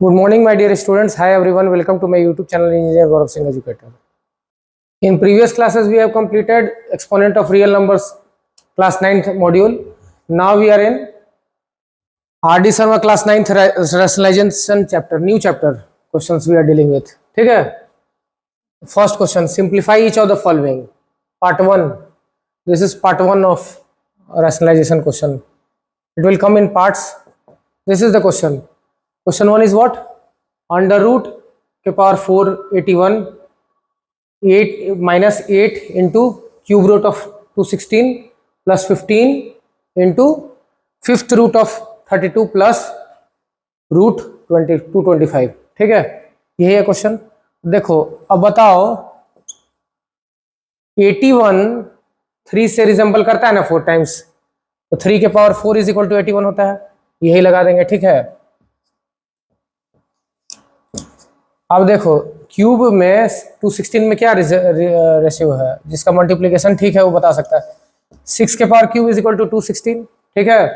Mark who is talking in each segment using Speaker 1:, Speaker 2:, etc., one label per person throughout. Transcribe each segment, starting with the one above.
Speaker 1: Good morning, my dear students. Hi everyone. Welcome to my YouTube channel, Engineer Gaurav Singh Educator. In previous classes, we have completed exponent of real numbers, class 9th module. Now we are in R.D. Sharma class 9th rationalization chapter, new chapter. Questions we are dealing with. ठीक है? First question: simplify each of the following. Part 1. This is part 1 of rationalization question. It will come in parts. This is the question. Question 1 is what? Under root के power 481 8 minus 8 into cube root of 216 plus 15 into fifth root of 32 plus root 225. ठीक है, यही है question. देखो अब बताओ 81 3 से resemble करता है ना 4 टाइम्स, तो 3 के पावर 4 इज इक्वल टू 81 होता है. यही लगा देंगे. ठीक है, अब देखो क्यूब में 216 में क्या रेशियो है जिसका मल्टीप्लिकेशन ठीक है वो बता सकता है. 6 के power cube is equal to 216. ठीक है,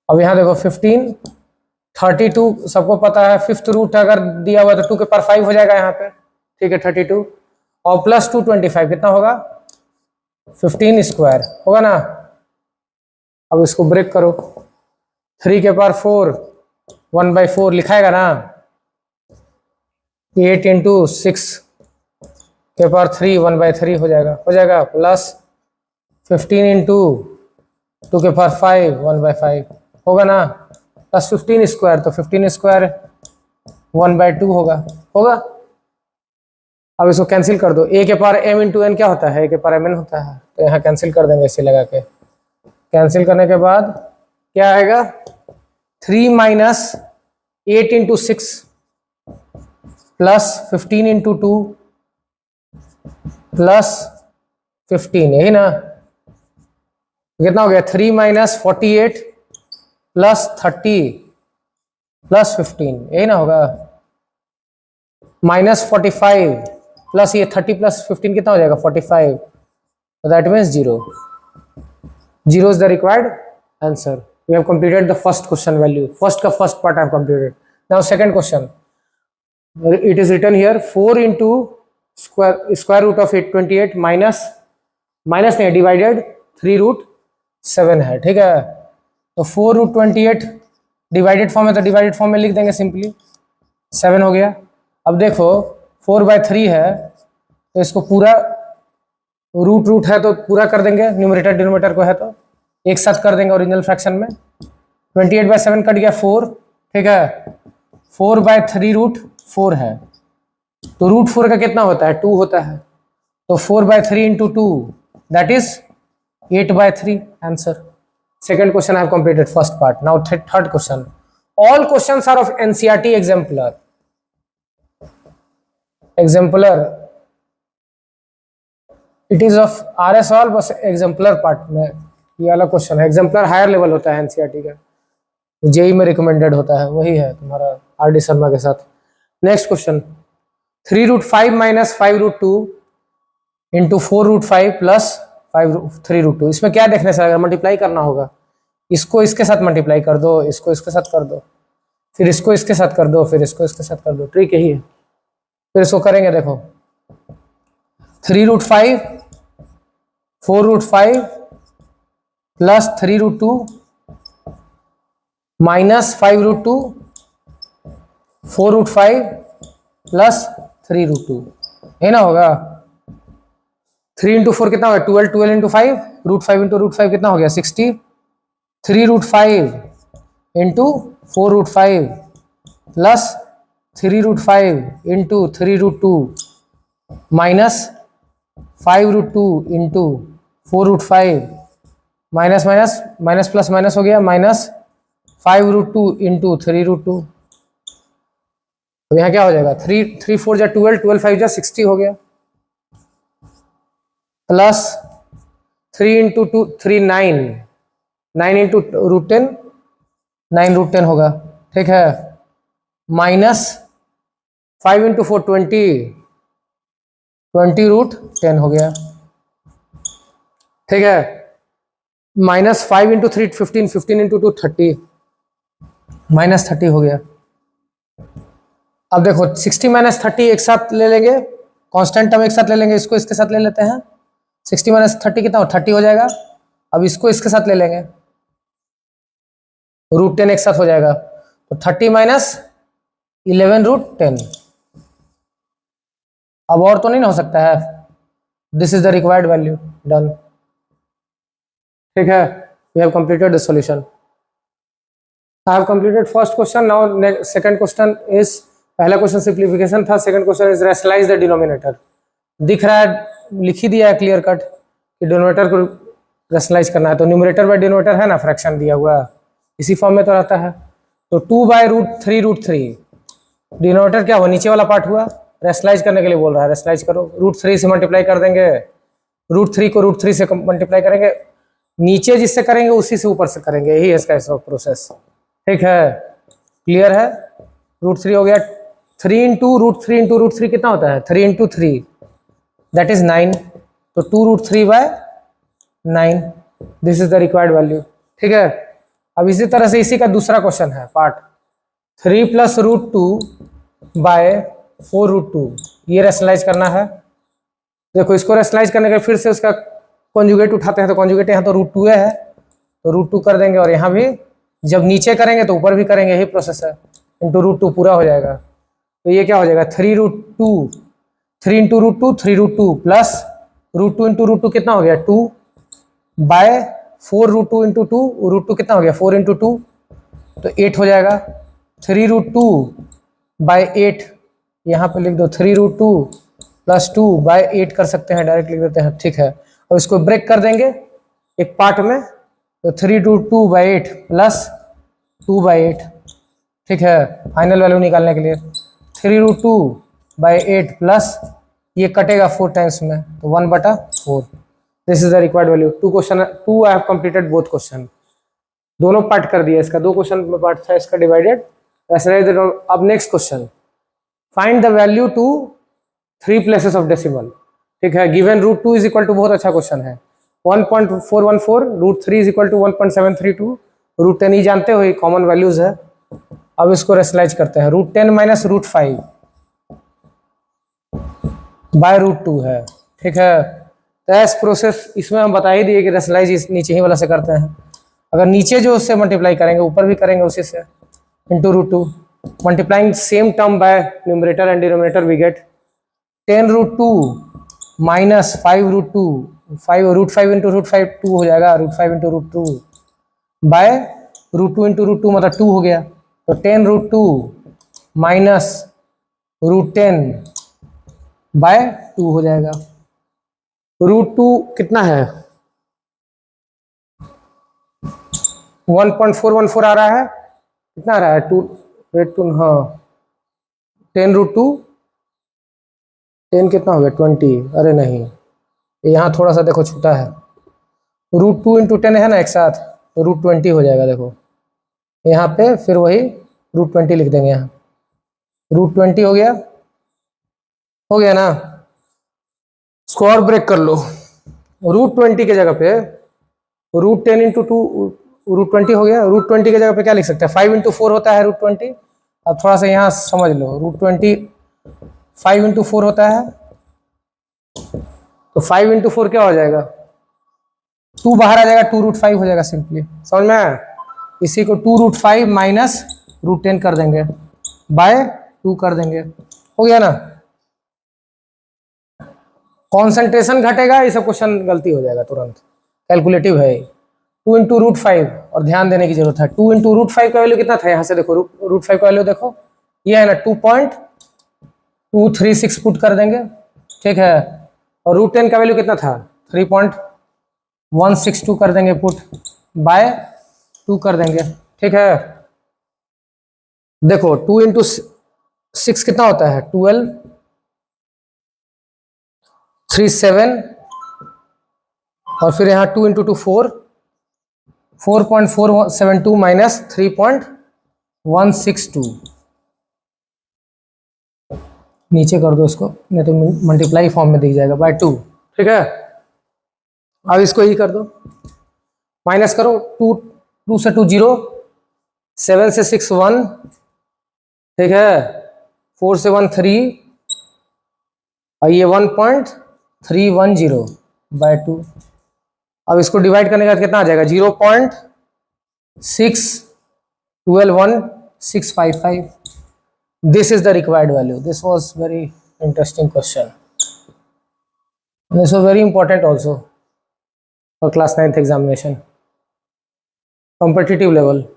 Speaker 1: अब यहाँ देखो 15 32 सबको पता है. फिफ्थ रूट अगर दिया हुआ तो 2 के पावर 5 हो जाएगा यहाँ पे. ठीक है, 32 और प्लस 225 कितना होगा? 15 स्क्वायर होगा ना. अब इसको ब्रेक करो. 3 के पावर 4 1/4 लिखाएगा ना. 8 इंटू 6 के पावर 3 1/3 हो जाएगा प्लस 15 इंटू 2 के पावर 5 1/5 होगा ना. प्लस 15 स्क्वायर, तो 15 स्क्वायर 1/2 होगा. अब इसको कैंसिल कर दो. a के पावर m इंटू एन क्या होता है? a के पावर mn होता है. तो यहाँ कैंसिल कर देंगे इसे लगा के. कैंसिल करने के बाद क्या आएगा? 3 minus 8 into 6 plus 15 into 2 plus 15, यही ना. कितना हो गया? 3 माइनस 48 प्लस 30 प्लस 15, यही ना होगा. माइनस 45 प्लस ये 30 प्लस 15 कितना हो जाएगा? 45. That means 0. 0 is the required answer. We have completed the first question value. First part I have completed. Now second question. It is written here 4 into square root of 828 minus नहीं divided 3 root 7 है. ठीक है, तो 4 root 28 divided form है तो divided form में लिख देंगे सिंपली. 7 हो गया. अब देखो 4/3 है तो इसको पूरा रूट है तो पूरा कर देंगे. न्यूमरेटर डिनोमिनेटर को है तो एक साथ कर देंगे ओरिजिनल फ्रैक्शन में. 28/7 कट गया 4. ठीक है, 4/3 रूट 4 है तो रूट 4 का कितना होता है? 2 होता है. तो 4/3 into 2 that is 8/3 answer. Second question I have completed first part. Now third question. All questions are of NCERT exemplar. It is of RS all, बस एग्जाम्पलर पार्ट में ये वाला क्वेश्चन है. एग्जाम्पलर हायर लेवल होता है NCERT का, JEE में recommended होता है, वही है तुम्हारा आरडी शर्मा के साथ. Next question. 3 root 5 minus 5 root 2 into 4 root 5 plus 3 root 2. इसमें क्या देखने से अगर मल्टीप्लाई करना होगा, इसको इसके साथ मल्टीप्लाई कर दो, इसको इसके साथ कर दो, फिर इसको इसके साथ कर दो, फिर इसको इसके साथ कर दो. ट्रिक यही है. फिर इसको करेंगे. देखो 3 root 5 4 root 5 plus 3 root 2 minus 5 root 2 4 root 5 plus 3 root 2, है ना होगा. 3 इंटू 4 कितना होगा? 12. 12 इंटू 5 रूट 5 इंटू रूट 5 कितना हो गया? 60. 3 root 5 into 4 root 5 plus 3 root 5 into 3 root 2 minus 5 root 2 into 4 root 5 minus minus minus plus minus हो गया माइनस 5 रूट 2 इंटू 3 रूट 2. तो यहाँ क्या हो जाएगा? 3 4 जा 12 12 5 जा 60 हो गया plus 3 into 2 3 9 9 into root 10 9 root 10 होगा. ठीक है, माइनस 5 इंटू 4 20 रूट 10 हो गया. ठीक है, माइनस 5 इंटू 3 15 15 इंटू 2 30 -30 हो गया। अब देखो 60 - 30 एक साथ ले लेंगे, कांस्टेंट टर्म एक साथ ले लेंगे, इसको इसके साथ ले लेते हैं। 60 - 30 कितना हो, 30 हो जाएगा। अब इसको इसके साथ ले लेंगे, √10 एक साथ हो जाएगा, तो 30 - 11 √10। अब और तो नहीं ना हो सकता है। This is the required value, done. ठीक है, we have completed the solution. I have completed first question, now second question is, पहला क्वेश्चन सिंप्लीफिकेशन था, second question is rationalize the denominator. दिख रहा है, लिख ही दिया है क्लियर कट कि डिनोमिनेटर को रैशनलाइज करना है, तो न्यूमरेटर बाय डिनोमिनेटर है ना, फ्रैक्शन दिया हुआ इसी फॉर्म में तो रहता है। तो 2/√3 डिनोमिनेटर क्या हुआ, नीचे वाला पार्ट हुआ, रैशनलाइज करने के लिए बोल रहा है, रैशनलाइज करो, √3 से मल्टीप्लाई कर देंगे, √3 को √3 से मल्टीप्लाई करेंगे, नीचे जिससे करेंगे उसी से ऊपर से करेंगे, यही है इसका प्रोसेस। ठीक है, क्लियर है। √3 हो गया, 3 × √3 × √3 कितना होता है, 3 × 3 दैट इज 9, तो 2√3/9, this is the required value. ठीक है, अब इसी तरह से इसी का दूसरा क्वेश्चन है पार्ट, 3 + √2/4√2, ये रैशनलाइज करना है। देखो इसको रैशनलाइज करने के फिर से उसका कॉन्जुगेट उठाते हैं, तो कॉन्जुगेट यहाँ तो √2 है, तो √2 कर देंगे, और यहाँ भी जब नीचे करेंगे तो ऊपर भी करेंगे, यही प्रोसेस है, इंटू √2 पूरा हो जाएगा। तो ये क्या हो जाएगा, 3 × √2 3√2 प्लस √2 × √2 कितना हो गया, 2/4√2 × 2, √2 कितना हो गया, 4 × 2, तो 8 हो जाएगा। 3√2/8 यहाँ पे लिख दो, 3√2 + 2/8 कर सकते हैं, डायरेक्ट लिख देते हैं। ठीक है, अब इसको ब्रेक कर देंगे एक पार्ट में, तो 3√2/8 + 2/8। ठीक है, फाइनल वैल्यू निकालने के लिए 3√2/8 प्लस ये कटेगा 4 टाइम्स में, तो 1/4, this is the required value. 2 question, I have completed both question, दोनों पार्ट कर दिया इसका, 2 क्वेश्चन में पार्ट था इसका डिवाइडेड। अब next question, find the value to 3 places of decimal. ठीक है, गिवन √2 इज इक्वल टू, बहुत अच्छा क्वेश्चन है, 1.414, √3 इज इक्वल टू 1.732, √10 ही जानते हो, ये कॉमन वैल्यूज है। अब इसको रेशनलाइज करते हैं, √10 - √5/√2 है। ठीक है, तो ऐस प्रोसेस इसमें हम बता ही दिए कि रेशनलाइज इस नीचे ही वाला से करते हैं, अगर नीचे जो उससे मल्टीप्लाई करेंगे ऊपर भी करेंगे उसी से, into √2, multiplying same term by numerator and denominator, we get 10√2 - 5√2, 5 √5 × √5 2 हो जाएगा, √5 × √2 बाय √2 × √2 मतलब 2 हो गया, तो 10√2 - √10/2 हो जाएगा। √2 कितना है, 1.414 आ रहा है, कितना आ रहा है, 2, हाँ 10√2, 10 कितना हो गया, 20, अरे नहीं, यहाँ थोड़ा सा देखो छूटा है, √2 × 10 है ना एक साथ, तो √20 हो जाएगा। देखो यहाँ पे फिर वही √20 लिख देंगे, यहाँ √20 हो गया ना, इसको और ब्रेक कर लो, √20 के जगह पे √10 × 2 √20 हो गया, √20 के जगह पे क्या लिख सकते हैं, 5 × 4 होता है √20। अब थोड़ा सा यहाँ समझ लो, √20 5 × 4 होता है, तो 5 × 4 क्या हो जाएगा, 2 बाहर आ जाएगा, 2√5 हो जाएगा सिंपली, समझ में आया। इसी को 2√5 माइनस √10 कर देंगे, बाय 2 कर देंगे, हो गया ना। कॉन्सेंट्रेशन घटेगा, ये सब क्वेश्चन गलती हो जाएगा तुरंत, कैलकुलेटिव है 2 × √5, और ध्यान देने की जरूरत है। 2 × √5 का वैल्यू कितना था, यहाँ से देखो √5 का वैल्यू देखो, ये है ना 2.236 पुट कर देंगे। ठीक है, और √10 का वैल्यू कितना था, 3.162 कर देंगे पुट, बाय 2 कर देंगे। ठीक है, देखो 2 × 6 कितना होता है, 12, 3 7, और फिर यहाँ 2 × 2 4, 4.472 माइनस 3.162, नीचे कर दो इसको, नहीं तो मल्टीप्लाई फॉर्म में दिख जाएगा, बाय 2। ठीक है, अब इसको ही कर दो, माइनस करो, 2 से 2 0, 7 से 6 1, ठीक है, 4 से 1 3, और ये 1.310 बाय 2। अब इसको डिवाइड करने के बाद कितना आ जाएगा? 0.6121655। This is the required value. This was very interesting question. This was very important also for class 9th examination, competitive level.